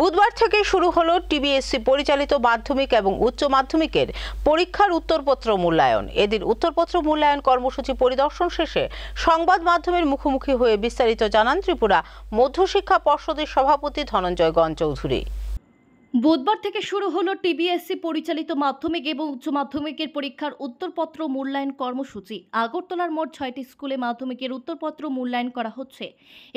বুধবার থেকে শুরু হলো টিবিএসসি পরিচালিত মাধ্যমিক এবং উচ্চ মাধ্যমিকের পরীক্ষার উত্তরপত্র মূল্যায়ন। এদিন উত্তরপত্র মূল্যায়ন কর্মসূচি পরিদর্শন শেষে সংবাদ মাধ্যমের মুখোমুখি হয়ে বিস্তারিত জানান ত্রিপুরা মধ্যশিক্ষা পর্ষদের সভাপতি ধনঞ্জয় গণ চৌধুরী। বুধবার থেকে শুরু হলো টিবিএসসি পরিচালিত মাধ্যমিক এবং উচ্চ মাধ্যমিকের পরীক্ষার উত্তরপত্র মূল্যায়ন কর্মসূচি। আগরতলার মোট 6টি স্কুলে মাধ্যমিকের উত্তরপত্র মূল্যায়ন করা হচ্ছে।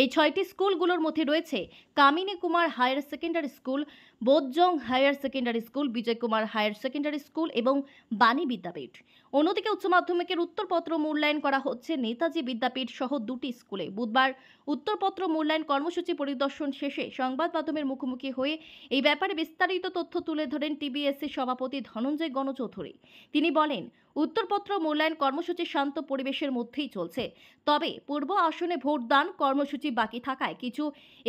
এই 6টি স্কুলগুলোর মধ্যে রয়েছে Kamini Kumar higher secondary school, Bodhjung higher secondary school, Bijoy Kumar higher secondary school এবং বাণী বিদ্যাপীঠ। অন্যদিকে উচ্চ মাধ্যমিকের উত্তরপত্র মূল্যায়ন করা হচ্ছে নেতাজি বিদ্যাপীঠ সহ 2টি স্কুলে। বুধবার উত্তরপত্র মূল্যায়ন কর্মসূচি পরিদর্শন শেষে সংবাদ মাধ্যমের মুখোমুখি হয়ে এই ব্যাপারে বিস্তারিত তথ্য তুলে ধরেন টিবিএসসি সভাপতি ধনঞ্জয় গণ চৌধুরী। তিনি বলেন, উত্তরপত্র মূল্যায়ন কর্মসূচি শান্ত পরিবেশের মধ্যেই চলছে। তবে পূর্ব আসনে ভোটদান কর্মসূচি বাকি থাকায় কিছু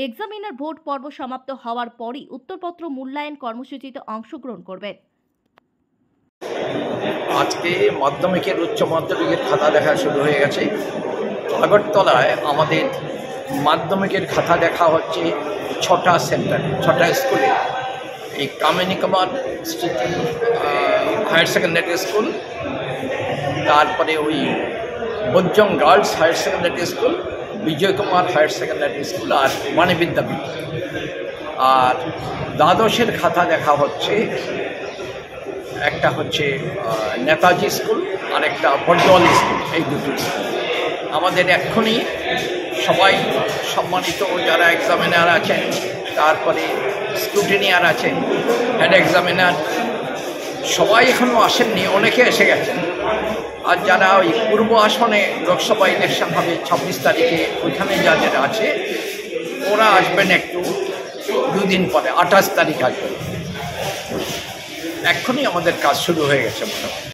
এক্সামিনার ভোট পর্ব সমাপ্ত হওয়ার পরই উত্তরপত্র মূল্যায়ন কর্মসূচিতে অংশগ্রহণ করবেন। আজকে মাধ্যমিকের উচ্চ মাধ্যমিকের খাতা দেখা শুরু হয়ে গেছে। আগরতলায় আমাদের মাধ্যমিকের খাতা দেখা হচ্ছে 6টা সেন্টার, 6টা স্কুলে। এই কামিনী কুমার স্মৃতি হায়ার সেকেন্ডারি স্কুল, তারপরে ওই Bodhjung girls higher secondary school, Bijoy Kumar higher secondary school আর বাণী বিদ্যাপীঠ। আর দ্বাদশের খাতা দেখা হচ্ছে, একটা হচ্ছে নেতাজি স্কুল আর একটা বটদল স্কুল। এই দুটো স্কুল আমাদের এক্ষুনি সবাই সম্মানিত যারা এক্সামিনার আছেন, তারপরে স্ক্রুটিনিয়ার আছেন, হেড এক্সামিনার, সবাই এখনও আসেননি, অনেকে এসে গেছেন। আর যারা ওই পূর্ব আসনে লোকসভা ইলেকশন হবে 26 তারিখে, ওইখানে যাদের আছে ওরা আসবেন একটু 2 দিন পরে, 28 তারিখ আসবেন। এক্ষুনি আমাদের কাজ শুরু হয়ে গেছে মোটামুটি।